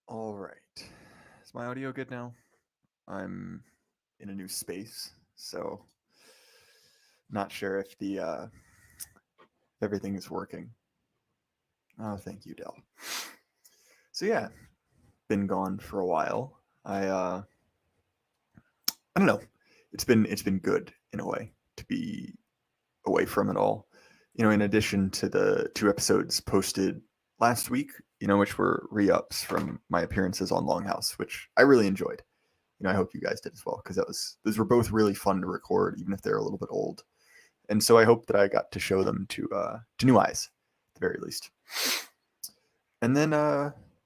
All right. Is my audio good now? I'm in a new space, so not sure if the everything is working. Oh, thank you, Dell. So yeah, been gone for a while. I don't know. It's been good in a way to be away from it all. In addition to the two episodes posted last week, which were re-ups from my appearances on Longhouse, which I really enjoyed. I hope you guys did as well, because those were both really fun to record, even if they're a little bit old. And so I hope that I got to show them to new eyes, at the very least. And then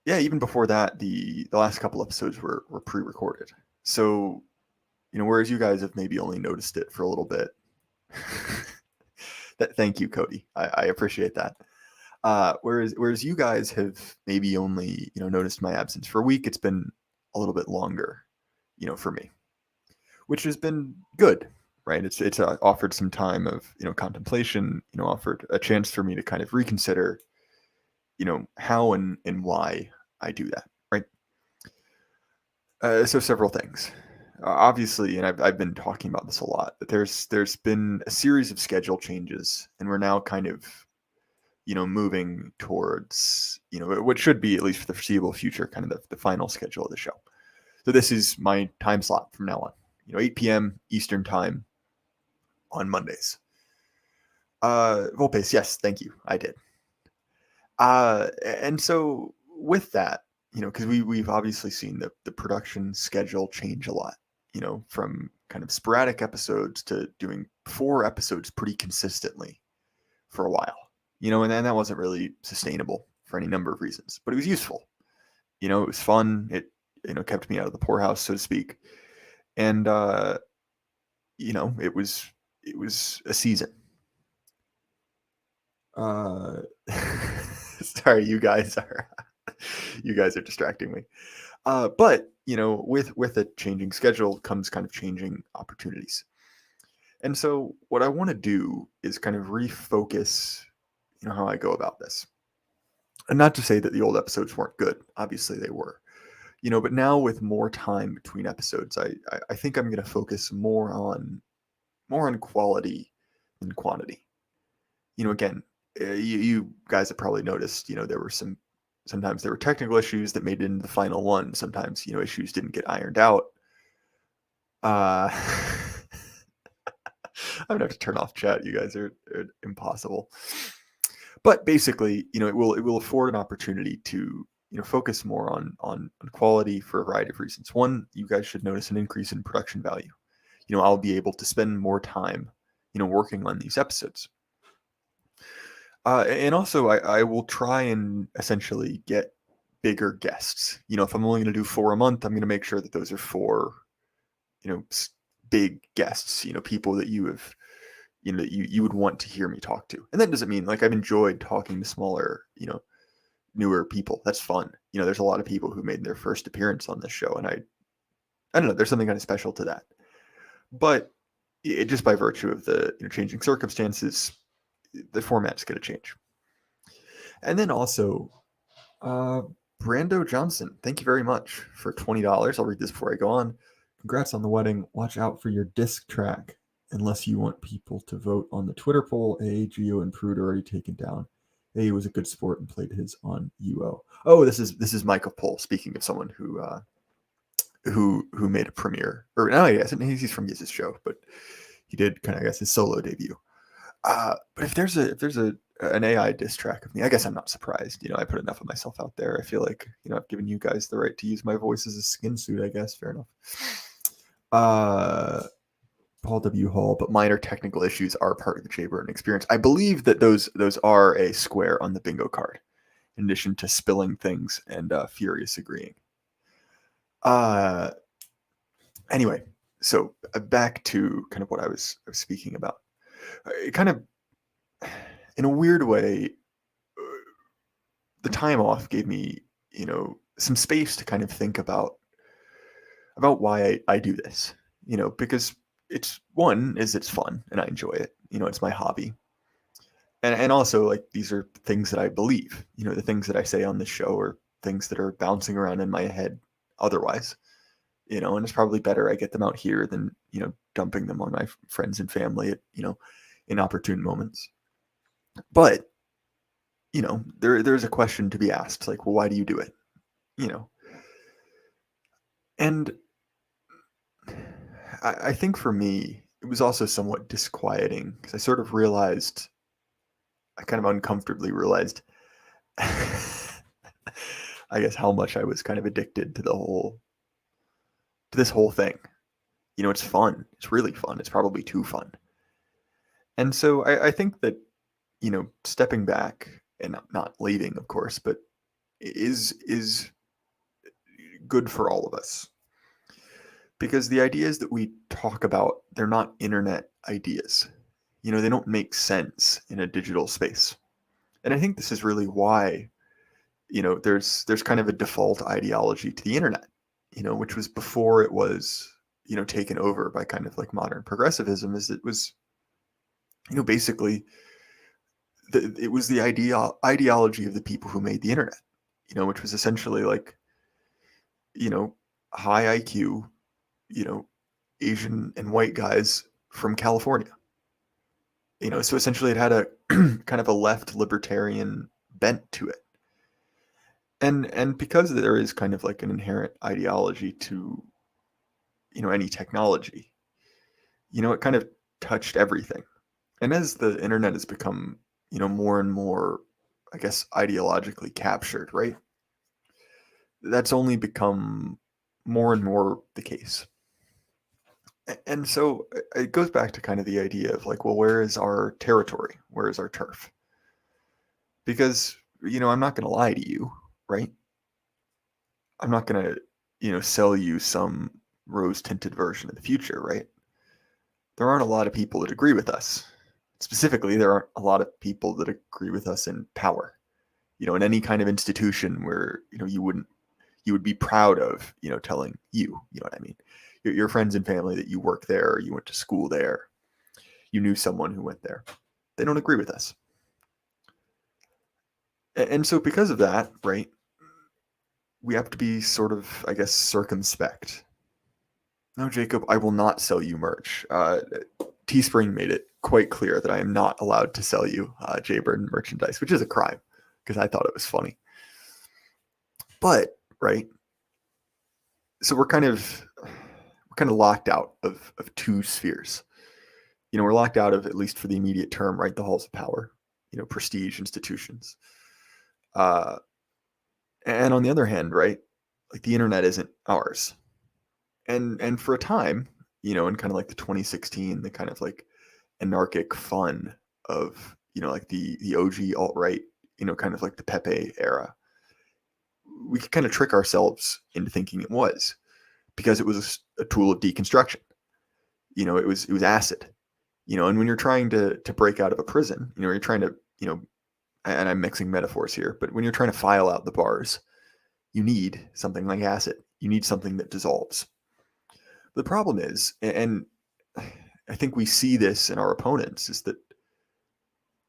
yeah, even before that, the last couple episodes were pre-recorded. So whereas you guys have maybe only noticed it for a little bit. Thank you, Cody. I appreciate that. Whereas you guys have maybe only noticed my absence for a week, it's been a little bit longer, for me, which has been good, right? It's offered some time of contemplation, offered a chance for me to kind of reconsider, how and why I do that, right? So several things. Obviously, and I've been talking about this a lot, that there's been a series of schedule changes, and we're now kind of moving towards what should be, at least for the foreseeable future, kind of the final schedule of the show. So this is my time slot from now on. 8 p.m. Eastern time on Mondays. Volpace, yes, thank you. I did. And so with that, because we've obviously seen the production schedule change a lot, from kind of sporadic episodes to doing 4 episodes pretty consistently for a while, and then that wasn't really sustainable for any number of reasons, but it was useful. It was fun. It, kept me out of the poorhouse, so to speak. And, it was a season. Sorry, you guys are distracting me. But with a changing schedule comes kind of changing opportunities. And so what I want to do is kind of refocus, how I go about this. And not to say that the old episodes weren't good. Obviously they were. But now with more time between episodes, I think I'm going to focus more on quality than quantity. Again, you guys have probably noticed, there were sometimes there were technical issues that made it into the final one. Sometimes, issues didn't get ironed out. I'm gonna have to turn off chat. You guys are impossible. But basically, it will afford an opportunity to focus more on quality for a variety of reasons. One, you guys should notice an increase in production value. I'll be able to spend more time, working on these episodes. And also, I will try and essentially get bigger guests. If I'm only going to do 4 a month, I'm going to make sure that those are 4, big guests. People that you have, that you would want to hear me talk to. And that doesn't mean like I've enjoyed talking to smaller, newer people. That's fun. There's a lot of people who made their first appearance on this show, and I don't know. There's something kind of special to that. But just by virtue of the changing circumstances, the format's going to change. And then also, Brando Johnson, thank you very much for $20. I'll read this before I go on. Congrats on the wedding. Watch out for your disc track, unless you want people to vote on the Twitter poll. Gio and Prude are already taken down. Was a good sport and played his on UO. Oh, this is Michael Pohl. Speaking of someone who made a premiere, or no, yes, he's from Giz's show, but he did kind of, I guess, his solo debut. But if there's an AI diss track of me, I guess I'm not surprised. I put enough of myself out there. I feel like I've given you guys the right to use my voice as a skin suit. I guess fair enough. Paul W. Hall, but minor technical issues are part of the Jay Burton experience. I believe that those are a square on the bingo card, in addition to spilling things and Furious agreeing. Anyway, so back to kind of what I was speaking about. It kind of, in a weird way, the time off gave me, some space to kind of think about why I do this, because it's fun and I enjoy it. It's my hobby. And also, like, these are things that I believe, the things that I say on this show are things that are bouncing around in my head otherwise, and it's probably better I get them out here than, dumping them on my friends and family at, inopportune moments. But, there's a question to be asked, like, well, why do you do it? And I think for me, it was also somewhat disquieting because I sort of realized, I kind of uncomfortably realized, I guess, how much I was kind of addicted to this whole thing. It's fun. It's really fun. It's probably too fun. And so I think that, stepping back and not leaving, of course, but is good for all of us. Because the ideas that we talk about, they're not internet ideas. They don't make sense in a digital space. And I think this is really why, there's kind of a default ideology to the internet, which was before it was, taken over by kind of like modern progressivism, is it was, basically it was the ideology of the people who made the internet, which was essentially like, high IQ, Asian and white guys from California. So essentially it had a kind of a left libertarian bent to it. And because there is kind of like an inherent ideology to, any technology, it kind of touched everything. And as the internet has become, more and more, I guess, ideologically captured, right? That's only become more and more the case. And so it goes back to kind of the idea of like, well, where is our territory? Where is our turf? Because, I'm not going to lie to you, right? I'm not going to, sell you some rose tinted version of the future, right? There aren't a lot of people that agree with us. Specifically, there aren't a lot of people that agree with us in power, in any kind of institution where, you would be proud of, telling you know what I mean? Your friends and family that you work there, or you went to school there, you knew someone who went there. They don't agree with us. And so because of that, right, we have to be sort of, I guess, circumspect. No, Jacob, I will not sell you merch. Teespring made it quite clear that I am not allowed to sell you Jaybird merchandise, which is a crime because I thought it was funny. But, right, so we're kind of locked out of two spheres. We're locked out of, at least for the immediate term, right, the halls of power, prestige institutions. And on the other hand, right, like the internet isn't ours. And for a time, in kind of like the 2016, the kind of like anarchic fun of, like the OG alt-right, kind of like the Pepe era, we could kind of trick ourselves into thinking it was, because it was a tool of deconstruction. It was acid. And when you're trying to break out of a prison, you're trying to, and I'm mixing metaphors here, but when you're trying to file out the bars, you need something like acid. You need something that dissolves. The problem is, and I think we see this in our opponents, is that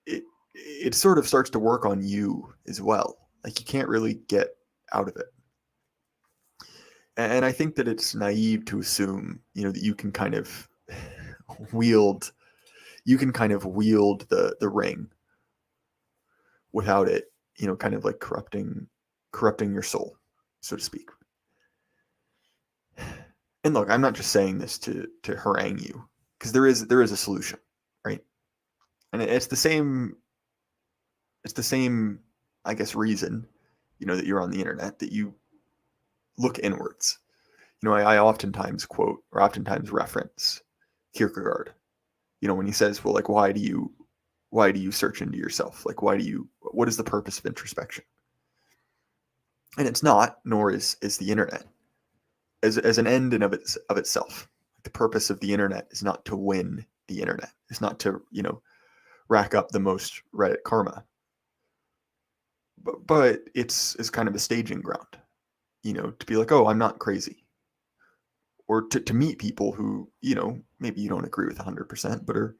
it sort of starts to work on you as well. Like you can't really get out of it. And I think that it's naive to assume, that you can kind of wield the ring without it, kind of like corrupting your soul, so to speak. And look, I'm not just saying this to harangue you, because there is a solution, right? And it's the same, I guess, reason, that you're on the internet, that you look inwards. I oftentimes quote or oftentimes reference Kierkegaard, when he says, well, like, why do you search into yourself? Like, what is the purpose of introspection? And it's not, nor is the internet as an end in of itself. The purpose of the internet is not to win the internet. It's not to, rack up the most Reddit karma. But it's kind of a staging ground, to be like, oh, I'm not crazy. Or to meet people who, maybe you don't agree with 100%, but are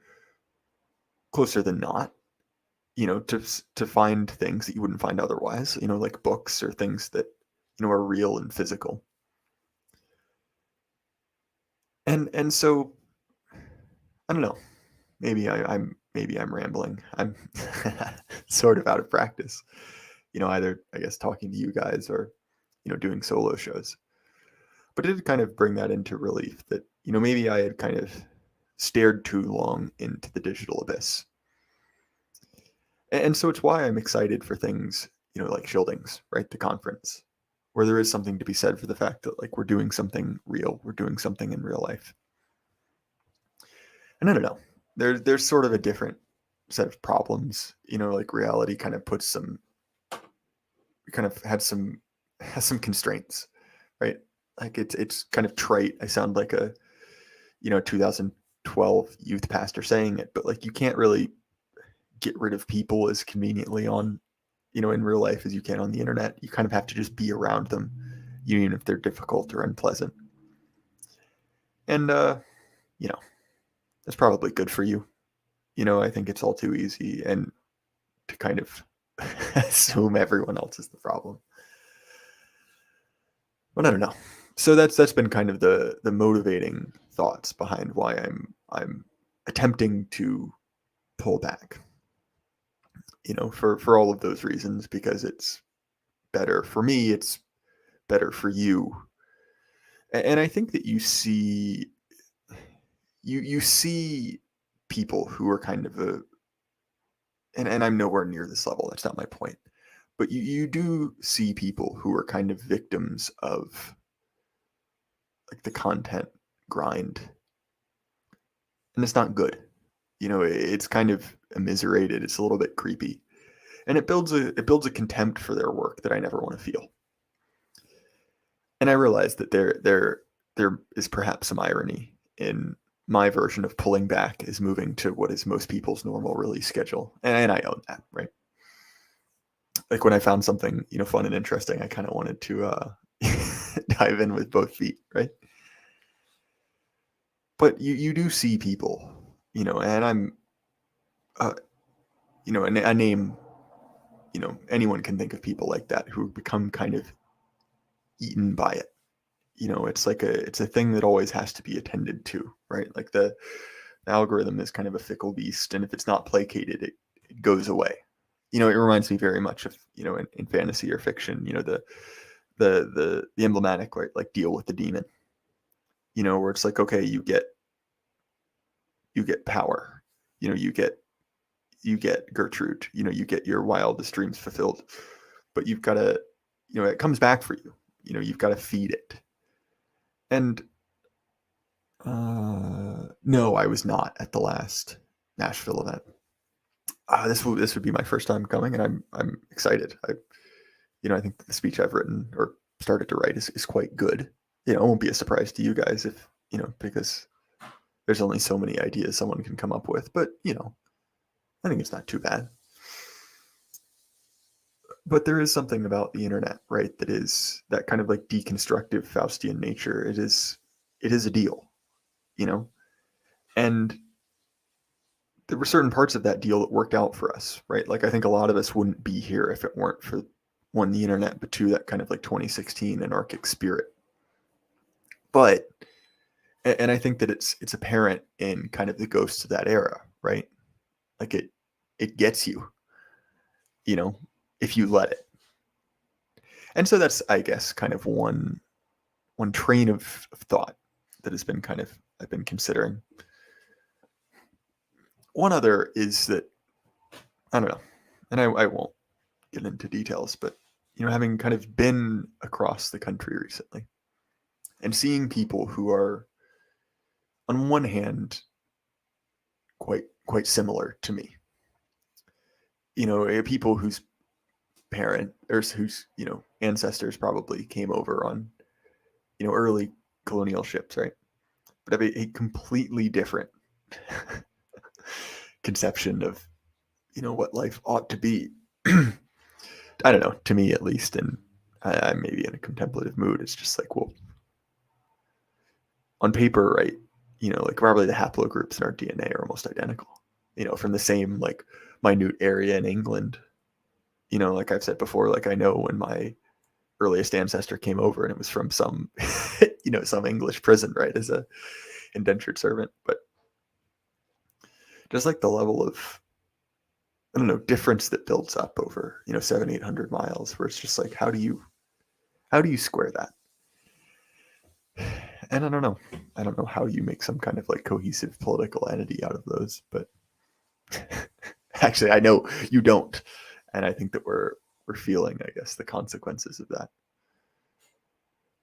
closer than not. to find things that you wouldn't find otherwise, like books or things that, are real and physical. And so I don't know. Maybe I'm rambling. I'm sort of out of practice. Either I guess talking to you guys or doing solo shows. But it did kind of bring that into relief that maybe I had kind of stared too long into the digital abyss. And so it's why I'm excited for things like Shieldings, right? The conference, where there is something to be said for the fact that like we're doing something real, we're doing something in real life. And I don't know, there's sort of a different set of problems, like reality kind of puts some, kind of has some constraints, right? Like it's kind of trite. I sound like a 2012 youth pastor saying it, but like you can't really get rid of people as conveniently on in real life as you can on the internet. You kind of have to just be around them, even if they're difficult or unpleasant. And that's probably good for you. I think it's all too easy and to kind of assume everyone else is the problem. But I don't know. So that's been kind of the motivating thoughts behind why I'm attempting to pull back. For all of those reasons, because it's better for me, it's better for you. And I think that you see people who are kind of and I'm nowhere near this level, that's not my point. But you do see people who are kind of victims of like the content grind. And it's not good. It's kind of immiserated. It's a little bit creepy. And it builds a contempt for their work that I never want to feel. And I realize that there is perhaps some irony in my version of pulling back is moving to what is most people's normal release schedule. And I own that, right? Like when I found something, fun and interesting, I kind of wanted to dive in with both feet, right? But you do see people, and I'm, a name, anyone can think of people like that who become kind of eaten by it. It's a thing that always has to be attended to, right? Like the algorithm is kind of a fickle beast, and if it's not placated, it goes away. It reminds me very much of in fantasy or fiction, the emblematic, right, like Deal with the Demon, where it's like, okay, you get power, you get Gertrude, you get your wildest dreams fulfilled, but you've got to, it comes back for you, you've got to feed it. And no, I was not at the last Nashville event. This would be my first time coming, and I'm excited. I think the speech I've written or started to write is quite good. It won't be a surprise to you guys if because there's only so many ideas someone can come up with. But I think it's not too bad. But there is something about the internet, right? That is that kind of like deconstructive Faustian nature. It is a deal, and there were certain parts of that deal that worked out for us, right? Like I think a lot of us wouldn't be here if it weren't for one, the internet, but two, that kind of like 2016 anarchic spirit. But and I think that it's apparent in kind of the ghosts of that era, right? Like it gets you, if you let it. And so that's, I guess, kind of one train of thought that has been kind of I've been considering. One other is that I don't know, and I won't get into details, but having kind of been across the country recently and seeing people who are, on one hand, quite similar to me. People whose parent or whose ancestors probably came over on early colonial ships, right? But have a completely different conception of what life ought to be. I don't know, to me at least, and I maybe in a contemplative mood. It's just like, well, on paper, right? Like probably the haplogroups in our DNA are almost identical. From the same like minute area in England. Like I've said before, like I know when my earliest ancestor came over and it was from some, some English prison, right, as a indentured servant. But just like the level of, I don't know, difference that builds up over, 700-800 miles, where it's just like, how do you square that? And I don't know how you make some kind of like cohesive political entity out of those, but actually I know you don't. And I think that we're feeling, I guess, the consequences of that.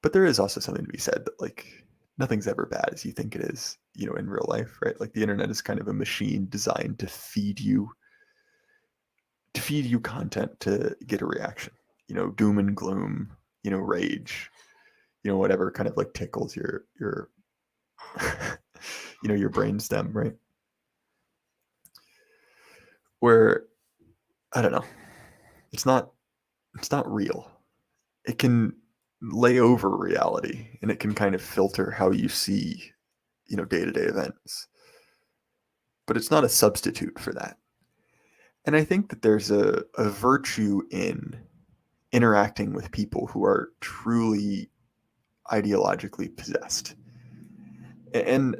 But there is also something to be said that like nothing's ever bad as you think it is, in real life, right? Like the internet is kind of a machine designed to feed you content to get a reaction, doom and gloom, rage, whatever kind of like tickles your your brainstem, right? Where I don't know, it's not real. It can lay over reality and it can kind of filter how you see, day-to-day events. But it's not a substitute for that. And I think that there's a virtue in interacting with people who are truly ideologically possessed. And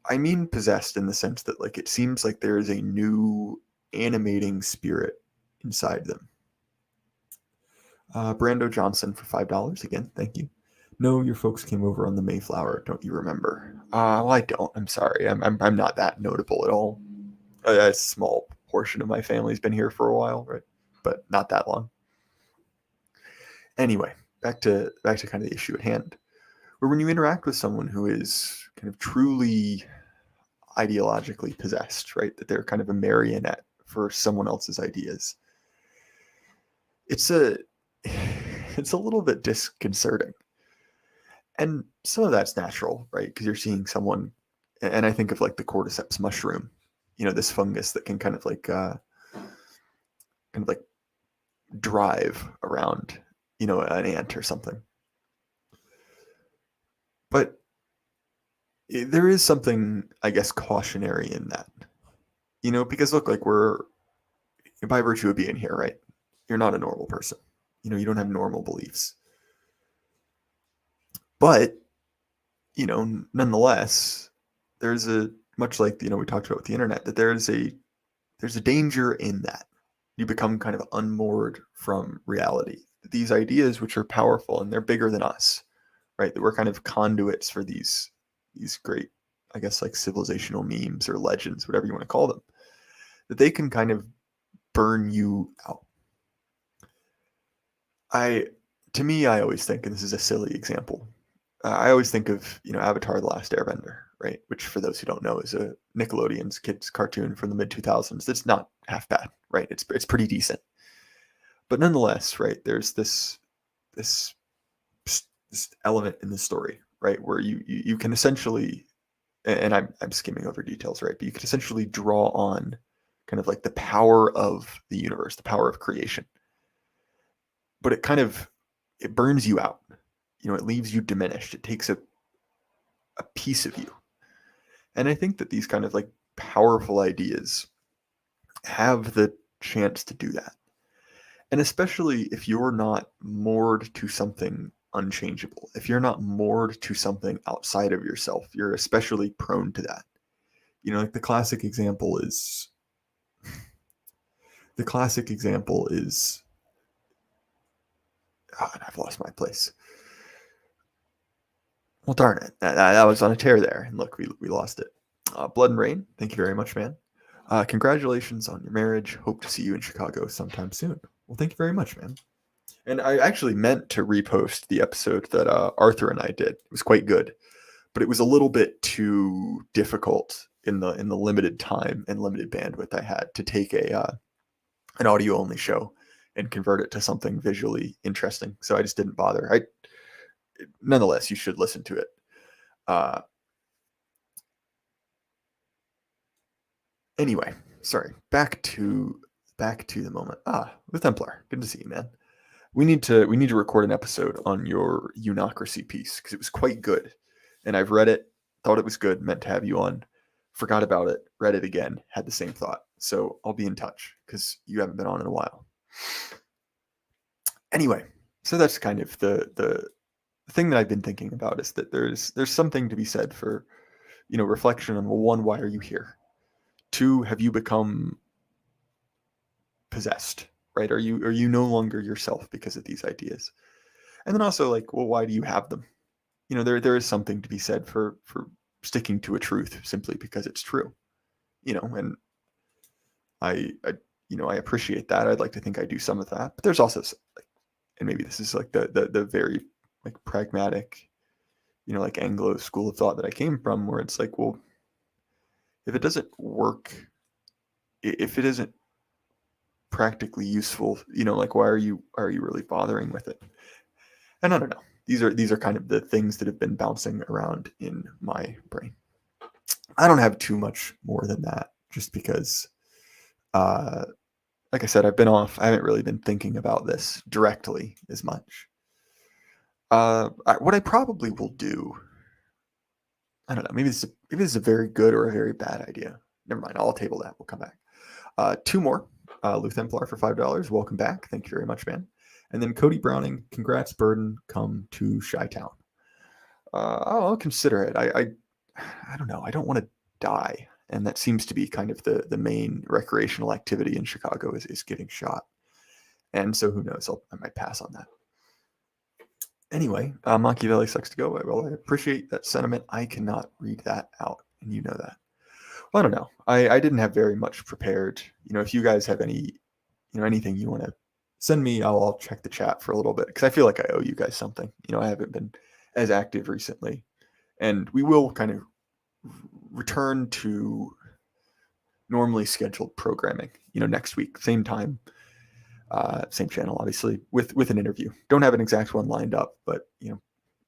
I mean possessed in the sense that like it seems like there is a new animating spirit inside them. Brando Johnson for $5 again. Thank you. No, your folks came over on the Mayflower. Don't you remember? Well, I don't. I'm sorry. I'm not that notable at all. A small portion of my family's been here for a while, right? But not that long. Anyway, back to kind of the issue at hand. Where when you interact with someone who is kind of truly ideologically possessed, right? That they're kind of a marionette for someone else's ideas. It's a little bit disconcerting. And some of that's natural, right? Because you're seeing someone, and I think of like the cordyceps mushroom, this fungus that can kind of like drive around, an ant or something. But there is something, I guess, cautionary in that, because look, like we're, by virtue of being here, right? You're not a normal person. You don't have normal beliefs. But, nonetheless, there's a, much like, we talked about with the internet, that there's a danger in that. You become kind of unmoored from reality. These ideas, which are powerful and they're bigger than us, right? That we're kind of conduits for these great, I guess, like civilizational memes or legends, whatever you want to call them, that they can kind of burn you out. To me, I always think, and this is a silly example, I always think of, Avatar: The Last Airbender, right? Which, for those who don't know, is a Nickelodeon's kids cartoon from the mid-2000s. That's not half bad, right? It's pretty decent. But nonetheless, right, there's this element in the story, right, where you can essentially, and I'm skimming over details, right, but you can essentially draw on kind of like the power of the universe, the power of creation. But it burns you out. It leaves you diminished. It takes a piece of you. And I think that these kind of like powerful ideas have the chance to do that. And especially if you're not moored to something unchangeable, if you're not moored to something outside of yourself, you're especially prone to that. Like the classic example is, and I've lost my place. Well, darn it. That was on a tear there. And look, we lost it. Blood and Rain, thank you very much, man. Congratulations on your marriage. Hope to see you in Chicago sometime soon. Well, thank you very much, man. And I actually meant to repost the episode that Arthur and I did. It was quite good, but it was a little bit too difficult in the limited time and limited bandwidth I had to take an audio only show and convert it to something visually interesting. So I just didn't bother. Nonetheless, you should listen to it. Anyway, sorry. Back to the moment. The Templar. Good to see you, man. We need to record an episode on your Unocracy piece because it was quite good, and I've read it, thought it was good, meant to have you on forgot about it, read it again, had the same thought. So I'll be in touch because you haven't been on in a while. Anyway, so that's kind of the thing that I've been thinking about, is that there's something to be said for, reflection on, well, one, why are you here? Two, have you become possessed, right? Are you no longer yourself because of these ideas? And then also, like, well, why do you have them? There is something to be said for sticking to a truth simply because it's true, and I appreciate that. I'd like to think I do some of that, but there's also, like, and maybe this is like the very, like, pragmatic, like, Anglo school of thought that I came from, where it's like, well, if it doesn't work, if it isn't practically useful, like, why are you really bothering with it? And I don't know. These are kind of the things that have been bouncing around in my brain. I don't have too much more than that, just because, like I said, I've been off. I haven't really been thinking about this directly as much. What I probably will do, I don't know. Maybe this is a very good or a very bad idea. Never mind. I'll table that. We'll come back. Two more. Lou Templar for $5. Welcome back. Thank you very much, man. And then Cody Browning, congrats, Burden. Come to Chi-Town. I'll consider it. I don't know. I don't want to die, and that seems to be kind of the main recreational activity in Chicago is getting shot. And so who knows? I might pass on that. Anyway, Machiavelli sucks to go. Well, I appreciate that sentiment. I cannot read that out, and you know that. Well, I don't know. I didn't have very much prepared. If you guys have any, anything you want to send me, I'll check the chat for a little bit, because I feel like I owe you guys something. I haven't been as active recently, and we will kind of return to normally scheduled programming, next week, same time, same channel, obviously, with an interview. Don't have an exact one lined up, but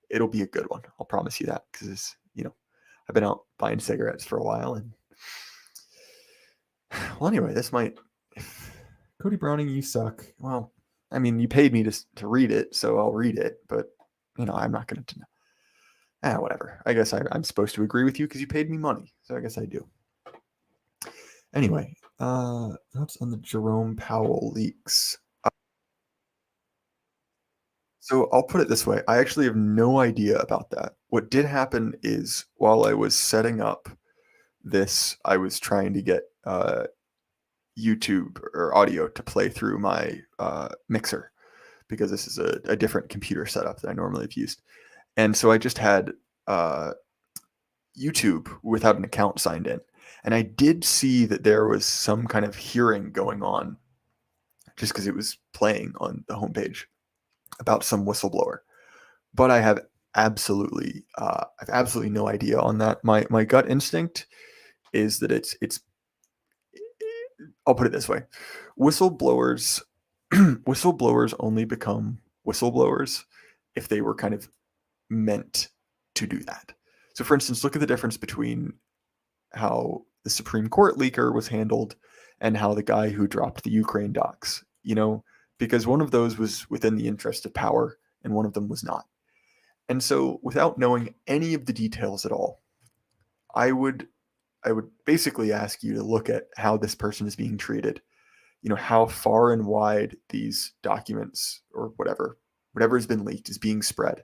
it'll be a good one. I'll promise you that, because I've been out buying cigarettes for a while, and well, anyway, this might. Cody Browning, you suck. Well, I mean, you paid me to read it, so I'll read it, but I'm not going to. Whatever. I guess I'm supposed to agree with you because you paid me money, so I guess I do. Anyway, thoughts on the Jerome Powell leaks. So I'll put it this way. I actually have no idea about that. What did happen is, while I was setting up this, I was trying to get YouTube or audio to play through my mixer, because this is a different computer setup that I normally have used. And so I just had YouTube without an account signed in. And I did see that there was some kind of hearing going on, just because it was playing on the homepage, about some whistleblower. But I have absolutely no idea on that. My gut instinct is that it's I'll put it this way. Whistleblowers only become whistleblowers if they were kind of meant to do that. So, for instance, look at the difference between how the Supreme Court leaker was handled and how the guy who dropped the Ukraine docs, because one of those was within the interest of power and one of them was not. And so, without knowing any of the details at all, I would basically ask you to look at how this person is being treated, how far and wide these documents or whatever has been leaked is being spread,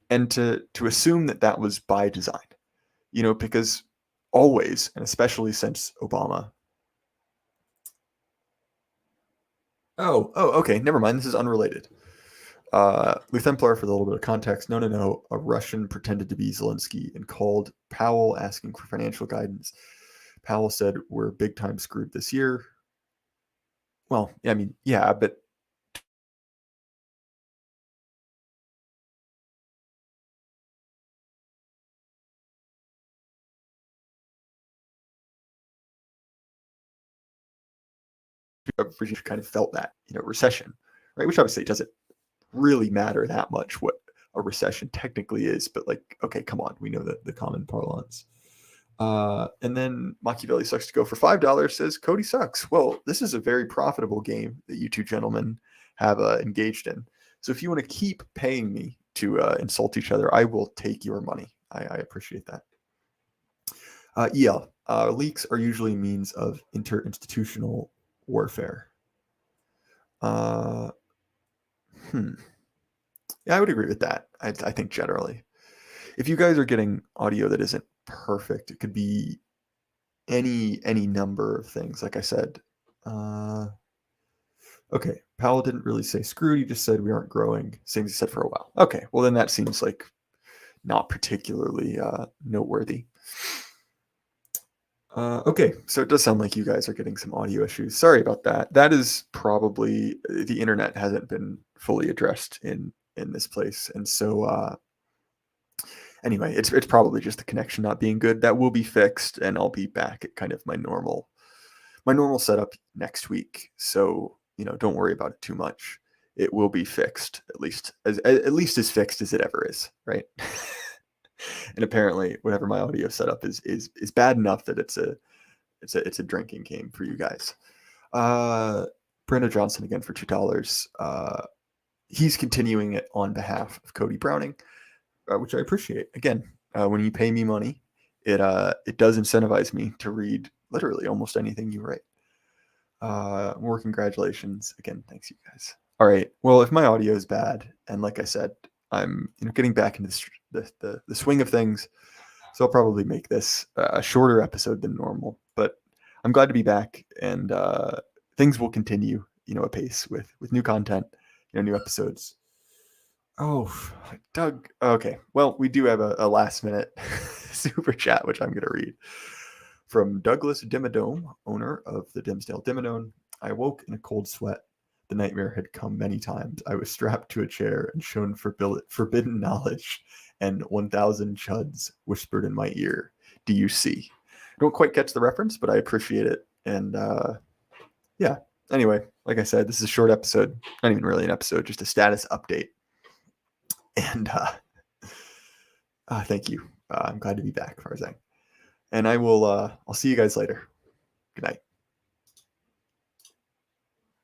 and to assume that was by design, because always, and especially since Obama. Oh, okay, never mind. This is unrelated. Lou Templar, for a little bit of context. No. A Russian pretended to be Zelensky and called Powell asking for financial guidance. Powell said, "We're big time screwed this year." Well, I mean, yeah, but everybody kind of felt that, recession, right? Which obviously doesn't really matter that much what a recession technically is, but like, okay, come on, we know the common parlance. And then Machiavelli sucks to go for $5, says Cody sucks. Well, this is a very profitable game that you two gentlemen have engaged in. So if you want to keep paying me to insult each other, I will take your money. I appreciate that. Leaks are usually means of interinstitutional warfare. Uh, Yeah, I would agree with that. I think generally, if you guys are getting audio that isn't perfect, it could be any number of things. Like I said, okay, Powell didn't really say screwed. He just said we aren't growing. Same as he said for a while. Okay, well then that seems like not particularly noteworthy. Okay, so it does sound like you guys are getting some audio issues. Sorry about that. That is probably the internet hasn't been fully addressed in this place, and so anyway, it's probably just the connection not being good. That will be fixed, and I'll be back at kind of my normal setup next week. So don't worry about it too much. It will be fixed, at least as fixed as it ever is, right? And apparently, whatever my audio setup is bad enough that it's a drinking game for you guys. Brenda Johnson again for $2. He's continuing it on behalf of Cody Browning, which I appreciate. Again, when you pay me money, it does incentivize me to read literally almost anything you write. More congratulations again. Thanks, you guys. All right. Well, if my audio is bad, and like I said, I'm getting back into the swing of things, so I'll probably make this a shorter episode than normal. But I'm glad to be back, and things will continue, apace with new content, new episodes. Oh, Doug. Okay. Well, we do have a last minute super chat, which I'm going to read from Douglas Dimmadome, owner of the Dimsdale Dimmadome. I woke in a cold sweat. The nightmare had come many times. I was strapped to a chair and shown forbidden knowledge, and 1,000 chuds whispered in my ear, "Do you see?" I don't quite catch the reference, but I appreciate it. And yeah. Anyway, like I said, this is a short episode. Not even really an episode, just a status update. And thank you. I'm glad to be back, Farzang. And I'll see you guys later. Good night.